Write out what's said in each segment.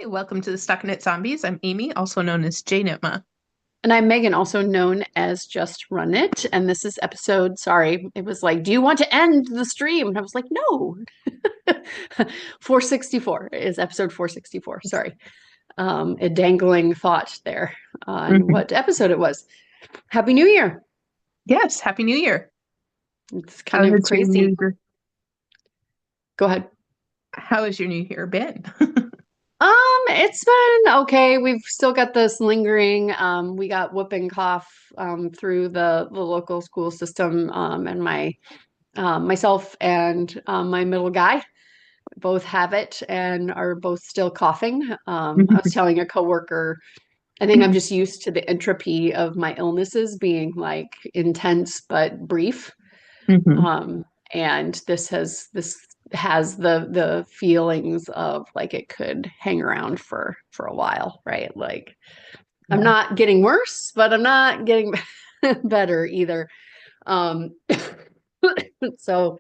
Hey, welcome to the StockinetteZombies. I'm Amy, also known as Jane Itma. And I'm Megan, also known as Just Run It. And this is episode, sorry, it was like, do you want to end the stream? And I was like, no. 464 is episode 464. Sorry. A dangling thought there on Mhm. what episode it was. Happy New Year. Yes, Happy New Year. It's kind How of has your crazy. new year, Go ahead. how has your new year been? It's been okay. We've still got this lingering. We got whooping cough through the local school system, and myself and my middle guy both have it and are both still coughing. I was telling a coworker, I think I'm just used to the entropy of my illnesses being like intense but brief. Mhm. Um, and this has the feelings of like it could hang around for a while, right? Like I'm Yeah. not getting worse, but I'm not getting better either. Um, so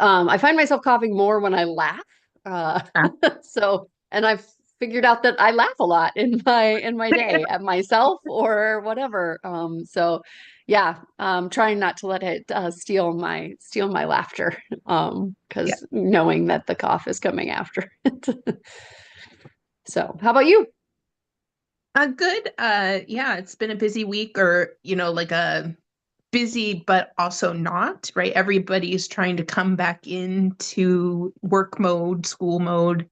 I find myself coughing more when I laugh. Uh, Ah. and I've figured out that I laugh a lot in my day at myself or whatever. Yeah, trying not to let it steal my laughter. Yeah. Because knowing that the cough is coming after it. So, how about you? Good. Yeah, it's been a busy week or, like a busy but also not, right? Everybody's trying to come back into work mode, school mode,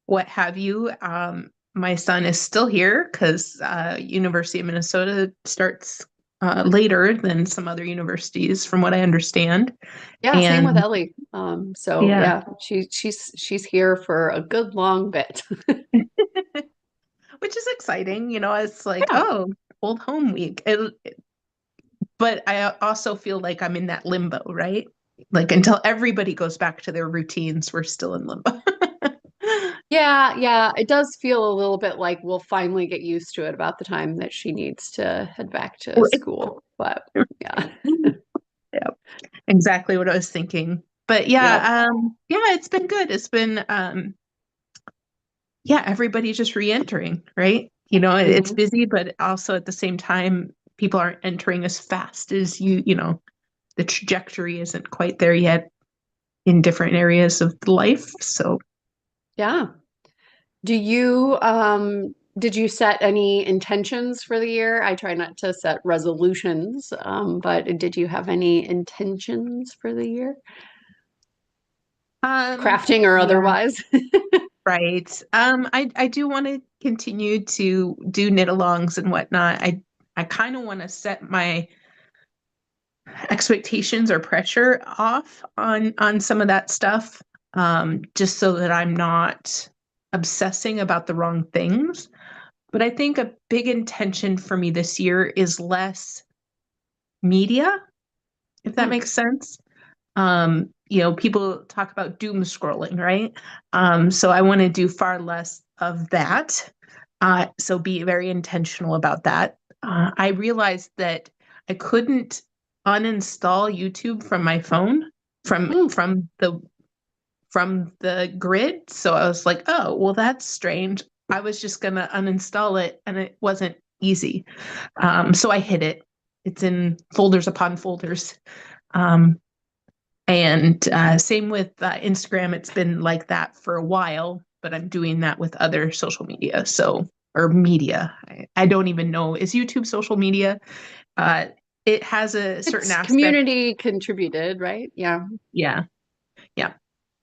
what have you. My son is still here because University of Minnesota starts later than some other universities, from what I understand. Yeah, same with And Ellie. So yeah, yeah, she's here for a good long bit. which is exciting. It's like, Yeah. oh, old home week. But I also feel like I'm in that limbo, right? Like until everybody goes back to their routines, we're still in limbo. Yeah, yeah, it does feel a little bit like we'll finally get used to it about the time that she needs to head back to Right. school. But yeah, Yeah, exactly what I was thinking. But yeah. yeah, yeah, it's been good. It's been yeah, everybody's just re-entering, right? It's Hmm. busy, but also at the same time, people aren't entering as fast as the trajectory isn't quite there yet in different areas of life. So, Yeah. Did you set any intentions for the year? I try not to set resolutions, but did you have any intentions for the year? Crafting or yeah, otherwise? right. I do want to continue to do knit-alongs and whatnot. I kind of want to set my expectations or pressure off on some of that stuff, just so that I'm not obsessing about the wrong things. But I think a big intention for me this year is less media, if that Hmm. makes sense. People talk about doom scrolling, right? So I want to do far less of that. So be very intentional about that. I realized that I couldn't uninstall YouTube from my phone from Hmm. from the from the grid. So I was like, oh, well, that's strange. I was just gonna uninstall it, and it wasn't easy. So I hid it. It's in folders upon folders. Um, and same with Instagram. It's been like that for a while, but I'm doing that with other social media. So, or media. I don't even know. Is YouTube social media? Uh, it has a certain It's aspect. community contributed, right? Yeah. Yeah. Yeah.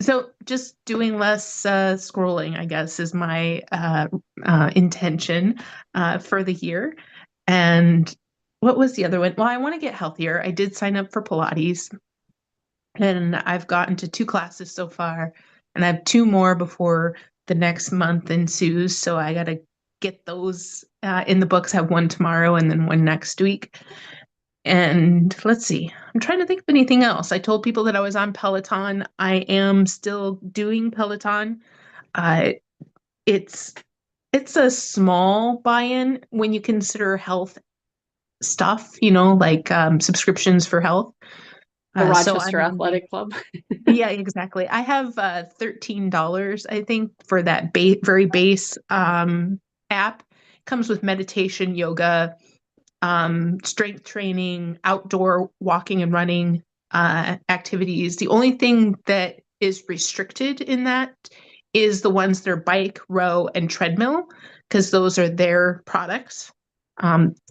So just doing less scrolling, I guess, is my intention for the year. And what was the other one? Well, I want to get healthier. I did sign up for Pilates, and I've gotten to two classes so far, and I have two more before the next month ensues. So I got to get those in the books. I have one tomorrow and then one next week. And let's see, I'm trying to think of anything else. I told people that I was on Peloton. I am still doing Peloton. Uh, it's it's a small buy-in when you consider health stuff, like subscriptions for health. The So I'm Rochester on the Athletic Club. Yeah, exactly. I have $13, I think, for that very base app. Comes with meditation, yoga, strength training, outdoor walking and running activities. The only thing that is restricted in that is the ones that are bike, row, and treadmill, because those are their products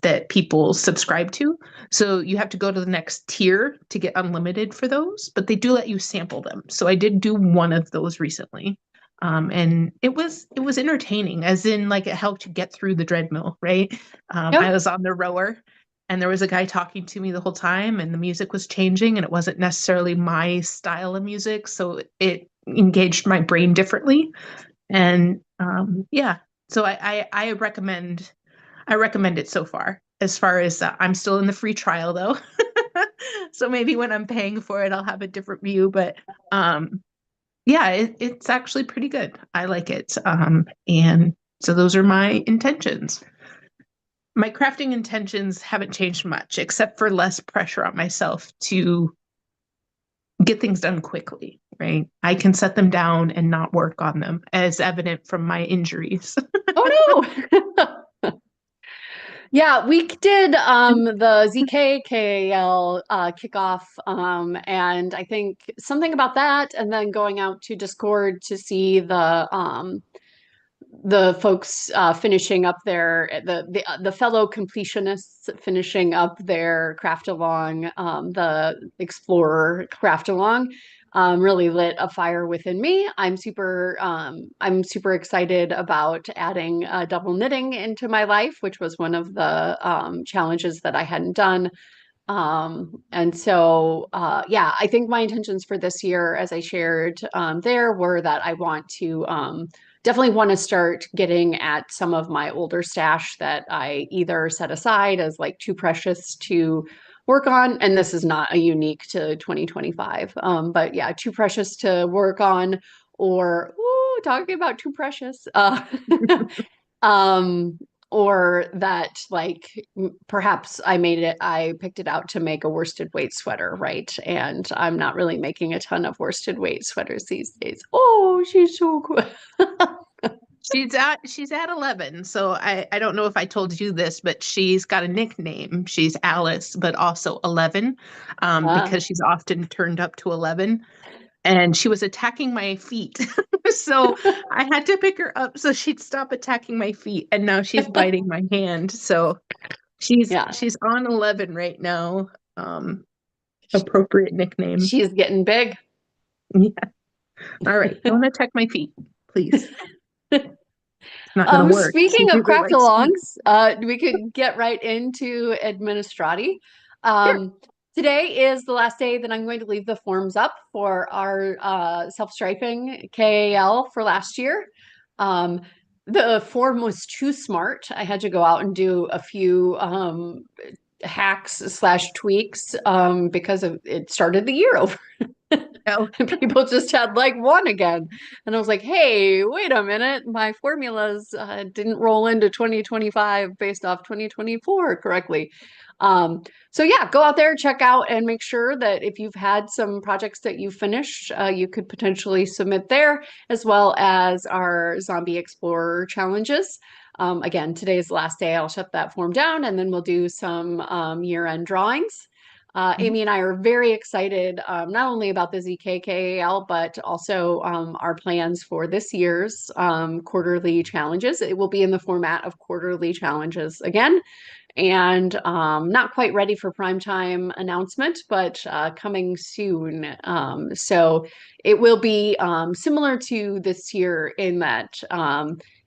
that people subscribe to. So you have to go to the next tier to get unlimited for those, but they do let you sample them. So I did do one of those recently. And it was entertaining, as in like it helped you get through the treadmill, right? I Yep. was on the rower and there was a guy talking to me the whole time and the music was changing and it wasn't necessarily my style of music. So it engaged my brain differently. And yeah, so I recommend it so far. As far as I'm still in the free trial though. So maybe when I'm paying for it, I'll have a different view. But yeah, it's actually pretty good. I like it. And so those are my intentions. My crafting intentions haven't changed much, except for less pressure on myself to get things done quickly, right? I can set them down and not work on them, as evident from my injuries. Oh no. Yeah, we did the ZKKAL kickoff, and I think something about that, and then going out to Discord to see the folks finishing up the fellow completionists finishing up their craft along, the explorer craft along. Really lit a fire within me. I'm super excited about adding double knitting into my life, which was one of the challenges that I hadn't done. And so, yeah, I think my intentions for this year, as I shared there, were that I want to definitely want to start getting at some of my older stash that I either set aside as like too precious to work on. And this is not a unique to 2025, but yeah, too precious to work on, or ooh, talking about too precious. Um, or that like perhaps I picked it out to make a worsted weight sweater, right? And I'm not really making a ton of worsted weight sweaters these days. Oh, she's so cool. She's at 11. So I don't know if I told you this, but she's got a nickname. She's Alice, but also 11, Uh, because she's often turned up to 11. And she was attacking my feet. So I had to pick her up so she'd stop attacking my feet. And now she's biting my hand. So she's yeah, she's on 11 right now. Appropriate nickname. she's getting big. Yeah. All right. Don't attack my feet, please. It's not gonna work. She Speaking of really craft likes feet. alongs, we could get right into administrati. Sure. Today is the last day that I'm going to leave the forms up for our self-striping KAL for last year. Um, the form was too smart. I had to go out and do a few hacks slash tweaks because it started the year over. Oh, And people just had like one again. And I was like, hey, wait a minute. My formulas didn't roll into 2025 based off 2024 correctly. So, yeah, go out there, check out, and make sure that if you've had some projects that you finished, you could potentially submit there, as well as our Zombie Explorer challenges. Again, today's the last day. I'll shut that form down and then we'll do some year-end drawings. mhm, Amy and I are very excited, not only about the ZKKAL, but also our plans for this year's quarterly challenges. It will be in the format of quarterly challenges again, and not quite ready for prime time announcement, but coming soon. So it will be similar to this year in that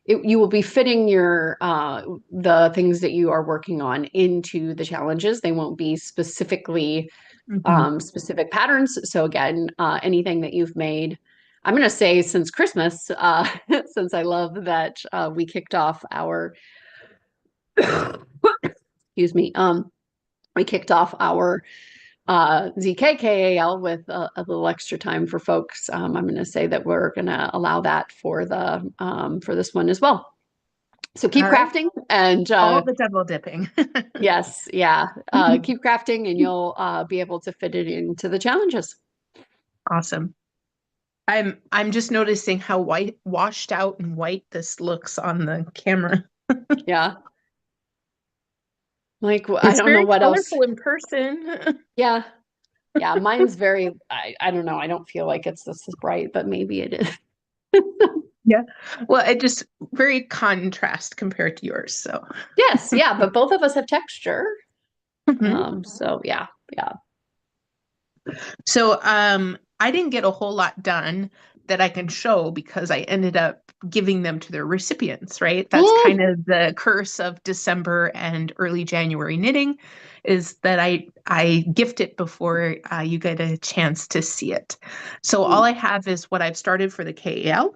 you will be fitting your the things that you are working on into the challenges. They won't be specifically mhm. specific patterns. So again, anything that you've made, I'm going to say since Christmas, since I love that we kicked off our excuse me, we kicked off our ZKKAL with a little extra time for folks. I'm going to say that we're going to allow that for the for this one as well. So All keep right. crafting and All the double dipping. yes, yeah, keep crafting and you'll be able to fit it into the challenges. Awesome. I'm just noticing how white washed out and white this looks on the camera. Yeah. Like, I It's don't know very what else. colorful in person. Yeah. Yeah. Mine's very, I don't know. I don't feel like it's this bright, but maybe it is. Yeah. Well, it just very contrast compared to yours. So, Yes. Yeah. But both of us have texture. mhm. So yeah. Yeah. So I didn't get a whole lot done that I can show because I ended up giving them to their recipients, right? That's Mm, kind of the curse of December and early January knitting is that I gift it before you get a chance to see it. So all I have is what I've started for the KAL,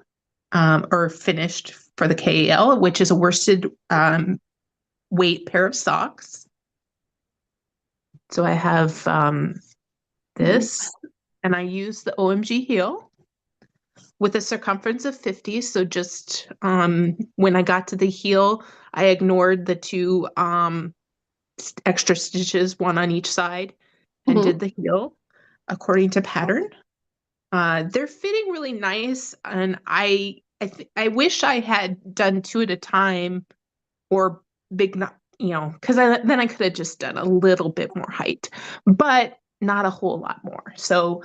or finished for the KAL, which is a worsted weight pair of socks. So I have this, and I use the OMG heel with a circumference of 50. So just when I got to the heel, I ignored the two extra stitches, one on each side, and did mhm. the heel according to pattern. They're fitting really nice, and I wish I had done two at a time or big, not, because then I could have just done a little bit more height, but not a whole lot more. So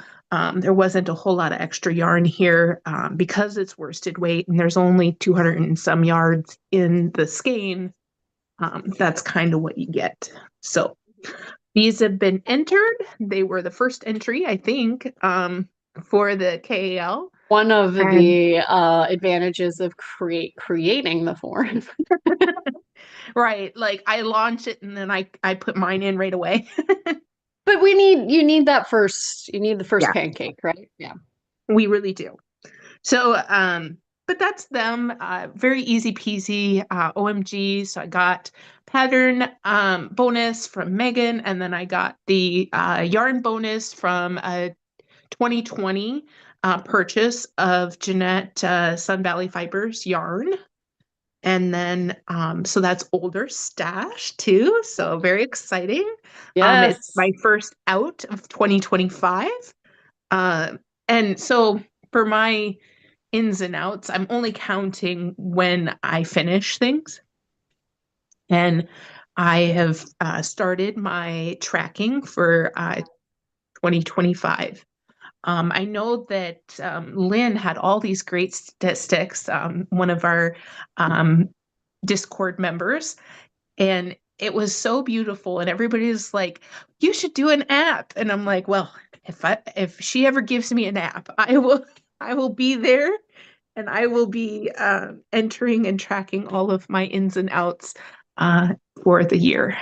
there wasn't a whole lot of extra yarn here because it's worsted weight and there's only 200 and some yards in the skein. That's kind of what you get. So these have been entered. They were the first entry, I think, for the KAL. One of And the advantages of creating the form. right, like I launch it and then I put mine in right away. But you need that first, you need the first Yeah, pancake, right? Yeah. we really do. So, but that's them. Very easy peasy. OMG. So I got pattern bonus from Megan, and then I got the yarn bonus from a 2020 purchase of Jeanette Sun Valley Fibers yarn. And then, so that's older stash too. So very exciting. It's Yes. my first out of 2025. Uh, and so for my ins and outs, I'm only counting when I finish things. And I have started my tracking for 2025. I know that Lynn had all these great statistics, one of our um, Discord members, and it was so beautiful. And everybody's like, "You should do an app," and I'm like, "Well, if she ever gives me an app, I will be there, and I will be entering and tracking all of my ins and outs uh, for the year.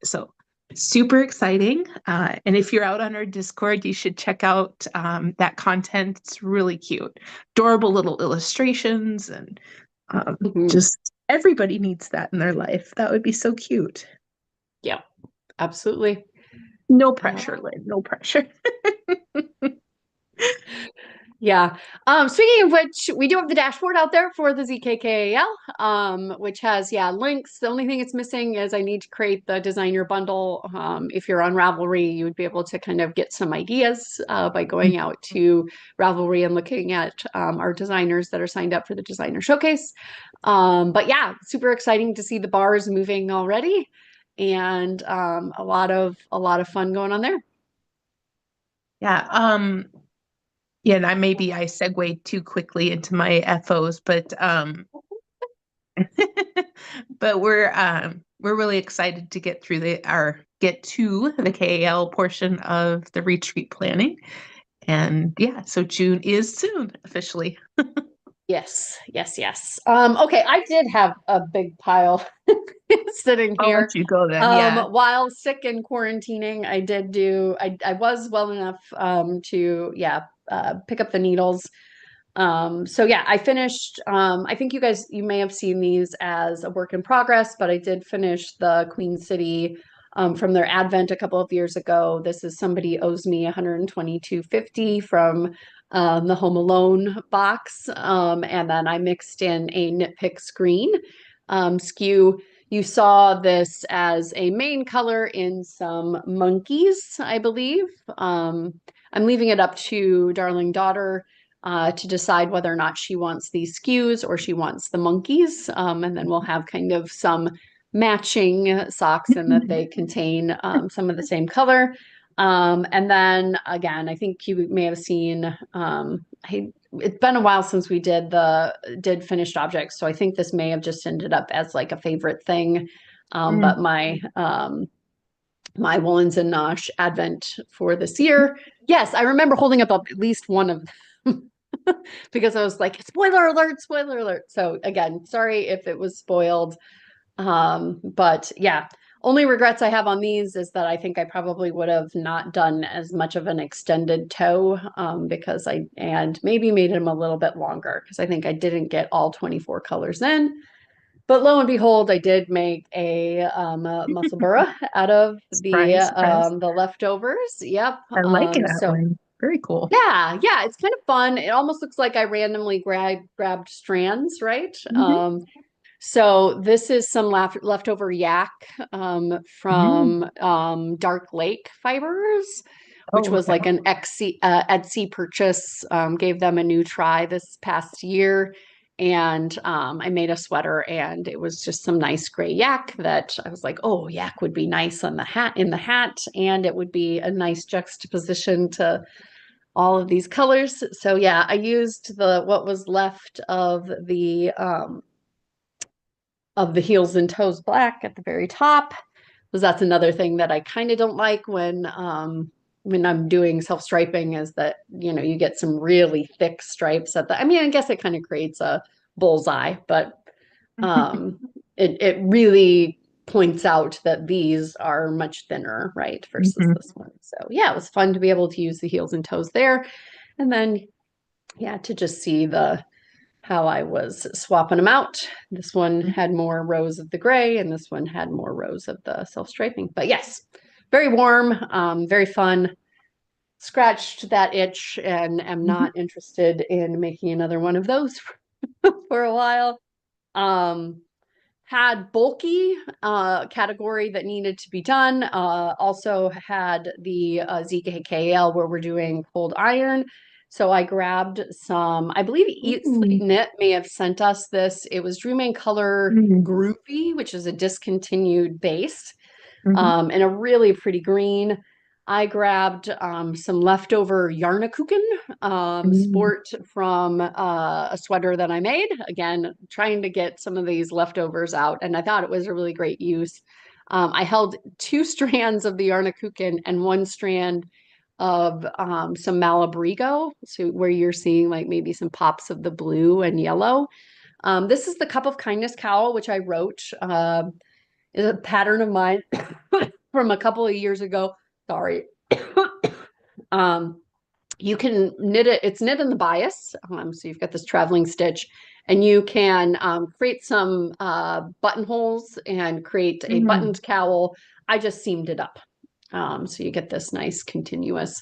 So super exciting. And if you're out on our Discord, you should check out that content. It's really cute, adorable little illustrations, and Mhm. just everybody needs that in their life. That would be so cute. Yeah, absolutely. No Uh, pressure, Lynn. No pressure. yeah. Speaking of which, we do have the dashboard out there for the ZKKAL, which has, yeah, links. The only thing it's missing is I need to create the designer bundle. If you're on Ravelry, you would be able to kind of get some ideas by going out to Ravelry and looking at our designers that are signed up for the designer showcase. But yeah, super exciting to see the bars moving already, and a lot of fun going on there. Yeah. Yeah, and I segued too quickly into my FOs, but but we're really excited to get to the KAL portion of the retreat planning. And yeah, so June is soon officially. Yes, yes, yes. Okay, I did have a big pile sitting I'll here. let you go then. Yeah. While sick and quarantining, I was well enough to, yeah, pick up the needles. So yeah, I finished, I think you may have seen these as a work in progress, but I did finish the Queen City from their advent a couple of years ago. This is Somebody Owes Me 122.50 from the Home Alone box. And then I mixed in a Knit Pick screen. skew. You saw this as a main color in some monkeys, I believe. I'm leaving it up to Darling Daughter to decide whether or not she wants these skews or she wants the monkeys. And then we'll have kind of some matching socks in that they contain some of the same color. And then again, I think you may have seen, it's been a while since we did finished objects. So I think this may have just ended up as like a favorite thing. But Mm. my Woolens and Nosh advent for this year. Yes, I remember holding up at least one of them because I was like, spoiler alert, spoiler alert. So again, sorry if it was spoiled. But yeah, only regrets I have on these is that I think I probably would have not done as much of an extended toe because and maybe made them a little bit longer because I think I didn't get all 24 colors in. But lo and behold, I did make a muscle burra out of Surprise, surprise. the leftovers. Yep. I like it that So way. Very cool. yeah, it's kind of fun. It almost looks like I randomly grabbed strands, right? Hmm. So this is some leftover yak Mm. from Dark Lake Fibers, which Oh, was okay. like an Etsy purchase. Gave them a new try this past year. And I made a sweater and it was just some nice gray yak that I was like, oh, yak would be nice on the hat in the hat. And it would be a nice juxtaposition to all of these colors. So yeah, I used the what was left of the heels and toes black at the very top, because that's another thing that I kind of don't like when I'm doing self-striping is that, you know, you get some really thick stripes at the, I mean, I guess it kind of creates a bullseye, but um, it really points out that these are much thinner, right, versus Hmm. this one. So yeah, it was fun to be able to use the heels and toes there. And then, yeah, to just see the how I was swapping them out. This one had more rows of the gray, and this one had more rows of the self-striping. But yes, very warm, very fun. Scratched that itch and am Hmm. not interested in making another one of those for a while. Um, had bulky category that needed to be done. Also had the ZKKL where we're doing cold iron. So I grabbed some, I believe Eat Sleep Ooh. Knit may have sent us this. It was Dream and Color Mm. Groupie, which is a discontinued base Hmm. and a really pretty green. I grabbed some leftover Yarnakuchen Mm. sport from a sweater that I made. Again, trying to get some of these leftovers out, and I thought it was a really great use. I held two strands of the Yarnakuchen and one strand of some Malabrigo, so where you're seeing like maybe some pops of the blue and yellow. This is the Cup of Kindness cowl, which I wrote. Is a pattern of mine from a couple of years ago. Sorry. um, you can knit it, it's knit in the bias. So you've got this traveling stitch, and you can create some buttonholes and create a Mm. buttoned cowl. I just seamed it up. So you get this nice continuous.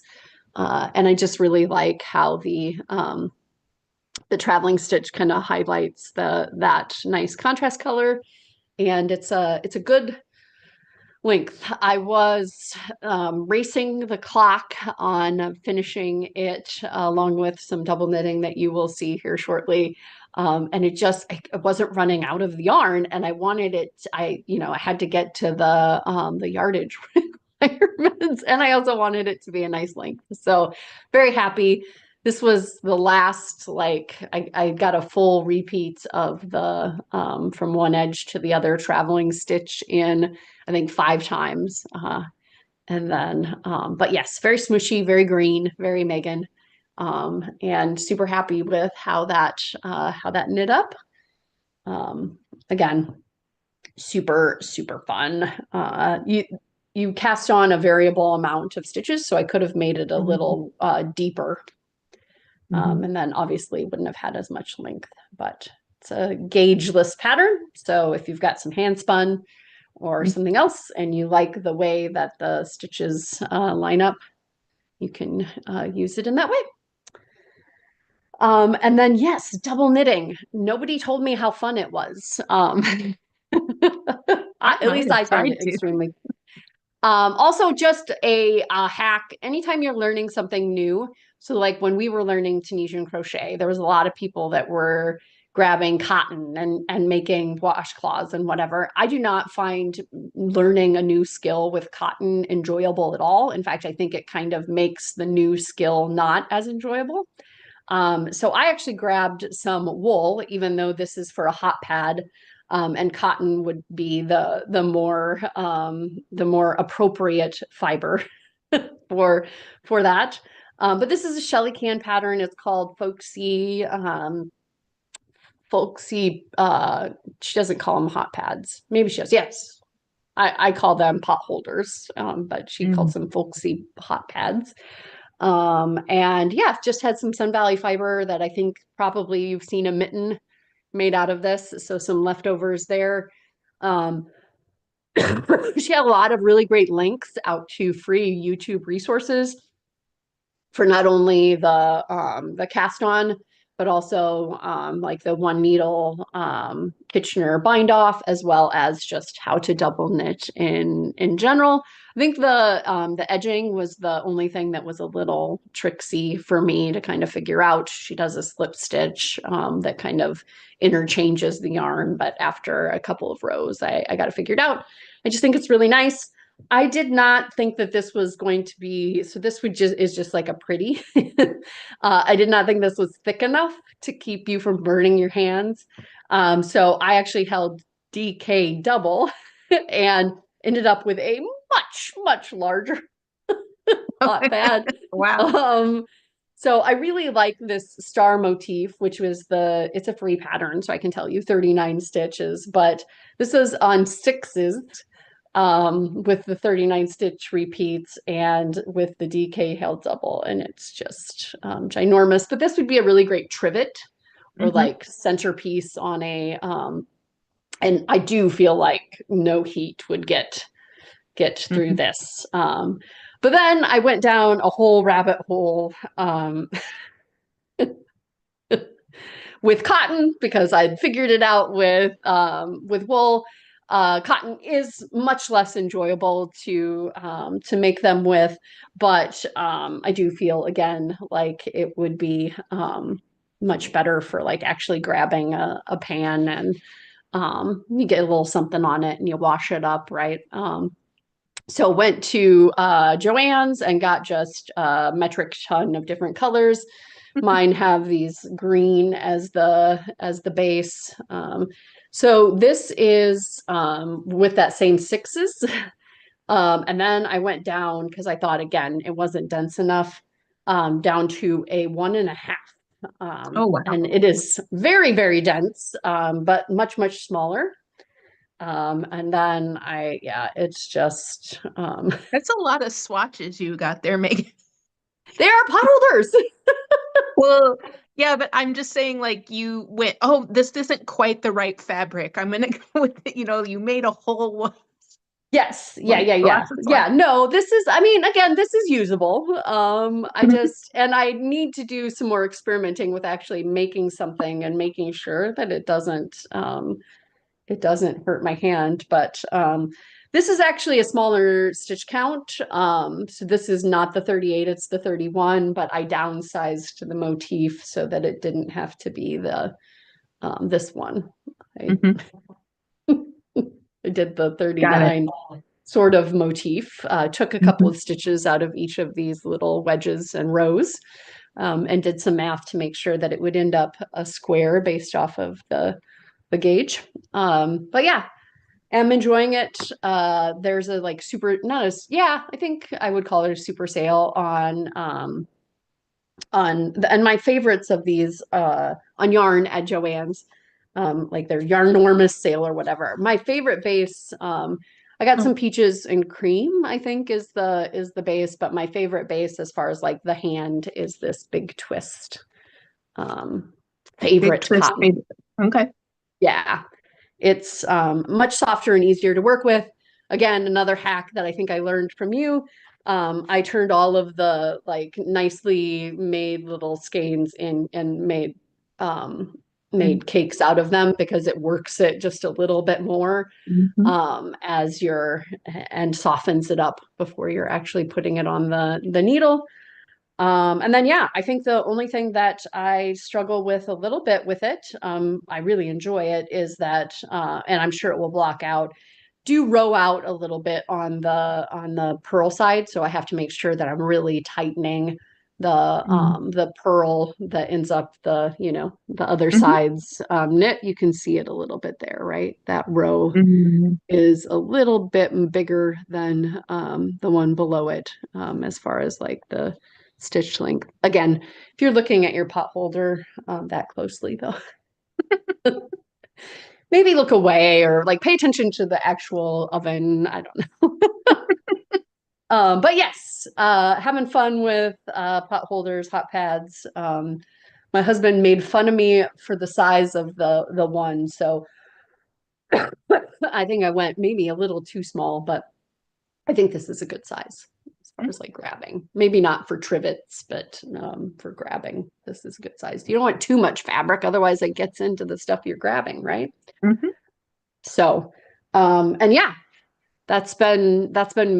And I just really like how the traveling stitch kind of highlights that nice contrast color. And it's a good length. I was racing the clock on finishing it along with some double knitting that you will see here shortly. And I wasn't running out of the yarn, and I wanted it. I had to get to the yardage requirements, and I also wanted it to be a nice length. So very happy. This was the last, like, I got a full repeat of the from one edge to the other traveling stitch in I think 5 times. And then, but yes, very smushy, very green, very Megan, and super happy with how that knit up. Um, Again, super fun. You cast on a variable amount of stitches, so I could have made it a Hmm. little deeper, Hmm. and then obviously wouldn't have had as much length. But it's a gaugeless pattern, so if you've got some hand spun or something else and you like the way that the stitches line up, you can use it in that way. And then yes, double knitting. Nobody told me how fun it was. I At might least have I found tried it to. extremely. Also, just a hack. Anytime you're learning something new, so like when we were learning Tunisian crochet, there was a lot of people that were grabbing cotton and making washcloths and whatever. I do not find learning a new skill with cotton enjoyable at all. In fact, I think it kind of makes the new skill not as enjoyable. So I actually grabbed some wool, even though this is for a hot pad, and cotton would be the more appropriate fiber for for that. But this is a Shelly can pattern. It's called folksy. She doesn't call them hot pads. Maybe she does. Yes, I call them pot holders, but she calls Mm. them folksy hot pads. And yeah, just had some Sun Valley fiber that I think probably you've seen a mitten made out of this. So some leftovers there. Um, she had a lot of really great links out to free YouTube resources for not only the cast on, but also like the one needle Kitchener bind off, as well as just how to double knit in general. I think the edging was the only thing that was a little tricksy for me to kind of figure out. She does a slip stitch that kind of interchanges the yarn, but after a couple of rows, I got it figured out. I just think it's really nice. I did not think that this was going to be, so this would just is just like a pretty. I did not think this was thick enough to keep you from burning your hands. So I actually held DK double and ended up with a much larger hot pad. Wow. Um, so I really like this star motif, which was it's a free pattern, so I can tell you 39 stitches, but this is on sixes with the 39 stitch repeats and with the DK held double. And it's just ginormous. But this would be a really great trivet or Hmm. like centerpiece on and I do feel like no heat would get through Hmm. this. But then I went down a whole rabbit hole with cotton because I'd figured it out with wool. Cotton is much less enjoyable to make them with, but I do feel again like it would be much better for like actually grabbing a pan and you get a little something on it and you wash it up, right? So went to Joann's and got just a metric ton of different colors. Mine have these green as the base. So this is with that same sixes. And then I went down because I thought again it wasn't dense enough, down to a 1.5. Oh, wow. And it is very dense, but much smaller. And then yeah, it's just That's a lot of swatches you got there, Megan. they are pot holders. Well, yeah, but I'm just saying, like, you went, oh, this isn't quite the right fabric. I'm gonna go with it. You made a whole one, Yes, yeah, like yeah, yeah. lots of Yeah, swatches. no, this is, I mean, again, this is usable. I just, and I need to do some more experimenting with actually making something and making sure that it doesn't hurt my hand. But this is actually a smaller stitch count. So this is not the 38, it's the 31, but I downsized the motif so that it didn't have to be this one. I, Hmm. I did the Got it. 39 sort of motif, took a couple Hmm. of stitches out of each of these little wedges and rows, and did some math to make sure that it would end up a square based off of the gauge. But yeah, am enjoying it. There's a like super, not as, yeah, I think I would call it a super sale and my favorites of these on yarn at Joann's, like their Yarnormous sale or whatever. My favorite base, I got Oh, some peaches and cream, I think is the base, but my favorite base as far as like the hand is this big twist. Um, big favorite twist cotton. made. Okay. Yeah. It's much softer and easier to work with. Again, another hack that I think I learned from you. I turned all of the like nicely made little skeins in and made made cakes out of them because it works it just a little bit more Mm-hmm. as you're and softens it up before you're actually putting it on the needle. And then, yeah, I think the only thing that I struggle with a little bit with it, I really enjoy it, is that, and I'm sure it will block out, do row out a little bit on the pearl side. So I have to make sure that I'm really tightening the pearl that ends up the other Mm-hmm. side's knit. You can see it a little bit there, right? That row Mm-hmm. is a little bit bigger than the one below it as far as like the stitch length. Again, if you're looking at your pot holder that closely, though, maybe look away or like pay attention to the actual oven. I don't know. But yes, having fun with pot holders, hot pads. My husband made fun of me for the size of the one, so I think I went maybe a little too small, but I think this is a good size as far as like grabbing. Maybe not for trivets, but for grabbing, this is a good size. You don't want too much fabric, otherwise it gets into the stuff you're grabbing, right? Mm-hmm. So, and yeah, that's been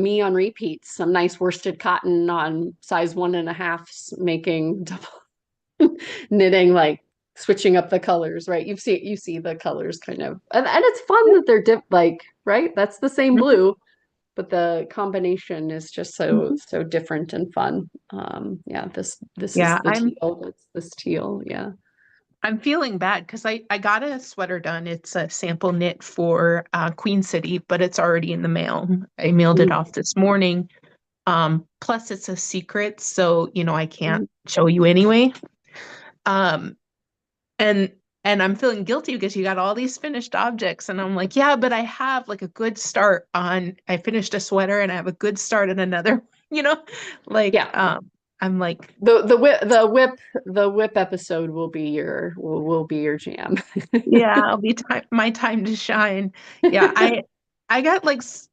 me on repeat. Some nice worsted cotton on size 1.5, making double knitting, like switching up the colors, right? You see the colors kind of, and it's fun that they're like, right? That's the same Mm-hmm. blue, but the combination is just so Mm-hmm. so different and fun. Yeah, this is Yeah, the teal, that's this teal. Yeah. I'm feeling bad because I got a sweater done. It's a sample knit for Queen City, but it's already in the mail. I mailed it Mm, off this morning. Plus it's a secret, so I can't mm. show you anyway. Um, and and I'm feeling guilty because you got all these finished objects, and I'm like, yeah, but I have like a good start on. I finished a sweater, and I have a good start on another. You know, like Yeah. I'm like, The whip episode will be your jam. yeah, I'll be time my time to shine. Yeah, I got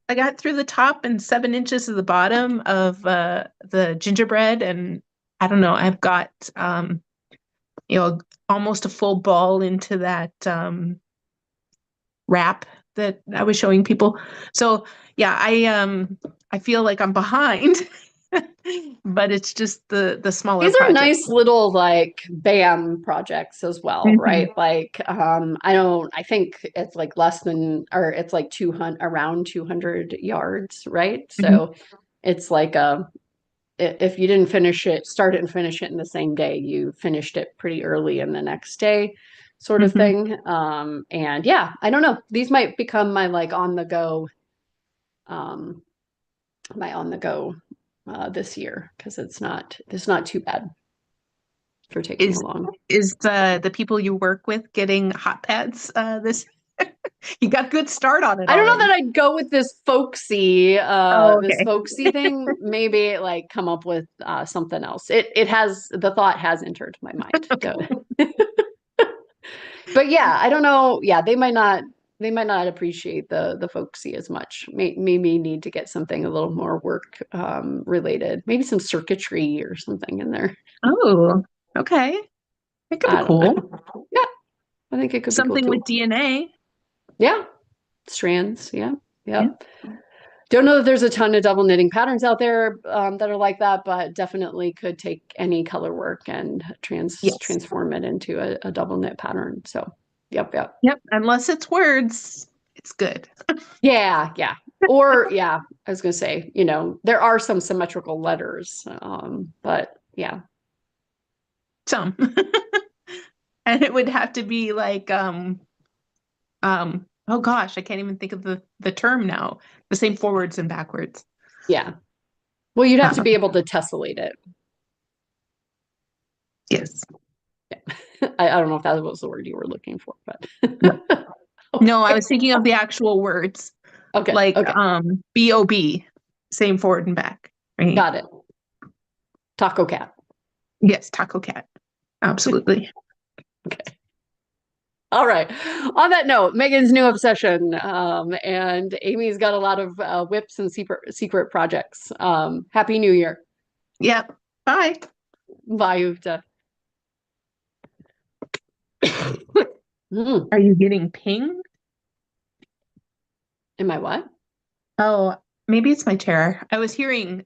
I got through the top and 7 inches of the bottom of the gingerbread, and I don't know, I've got you know almost a full ball into that wrap that I was showing people. So yeah, I feel like I'm behind, but it's just the smaller These are project. nice little like BAM projects as well, Hmm. right? Like I think it's like less than, or it's like 200, around 200 yards, right? Hmm. So it's like if you didn't start it and finish it in the same day, you finished it pretty early in the next day, sort of Hmm. thing. And yeah, I don't know. These might become my like um, on the go this year, because it's not too bad for taking Is along. the people you work with getting hot pads this you got good start on it I don't know already. that I'd go with Oh, this okay. folksy thing. Maybe like come up with something else. The thought has entered my mind. Okay. But yeah, I don't know. Yeah, they might not appreciate the folksy as much. Maybe need to get something a little more work related. Maybe some circuitry or something in there. Oh, okay. That could be I don't cool. know. Yeah, I think it could be cool Something too. with DNA. Yeah, strands. Yeah, Yeah. yep. Don't know that there's a ton of double knitting patterns out there that are like that, but definitely could take any color work and Yes. transform it into a double knit pattern. So, yep, yep. Yep. Unless it's words, it's good. Yeah, yeah. Or yeah, I was gonna say, there are some symmetrical letters, but yeah, Some. And it would have to be like oh gosh, I can't even think of the term now. The same forwards and backwards. yeah. Well, you'd have to Uh, be able to tessellate it. yes. I don't know if that was the word you were looking for, but No. No, I okay, was thinking of the actual words. okay, Like okay, BOB, same forward and back, right? got it. Taco cat. Yes, Taco Cat. Absolutely. Okay. All right. On that note, Megan's new obsession, and Amy's got a lot of whips and secret projects. Happy New Year. Yep. Bye. Bye, Uvta. Mm. Are you getting pinged? Am I what? Oh, maybe it's my chair. I was hearing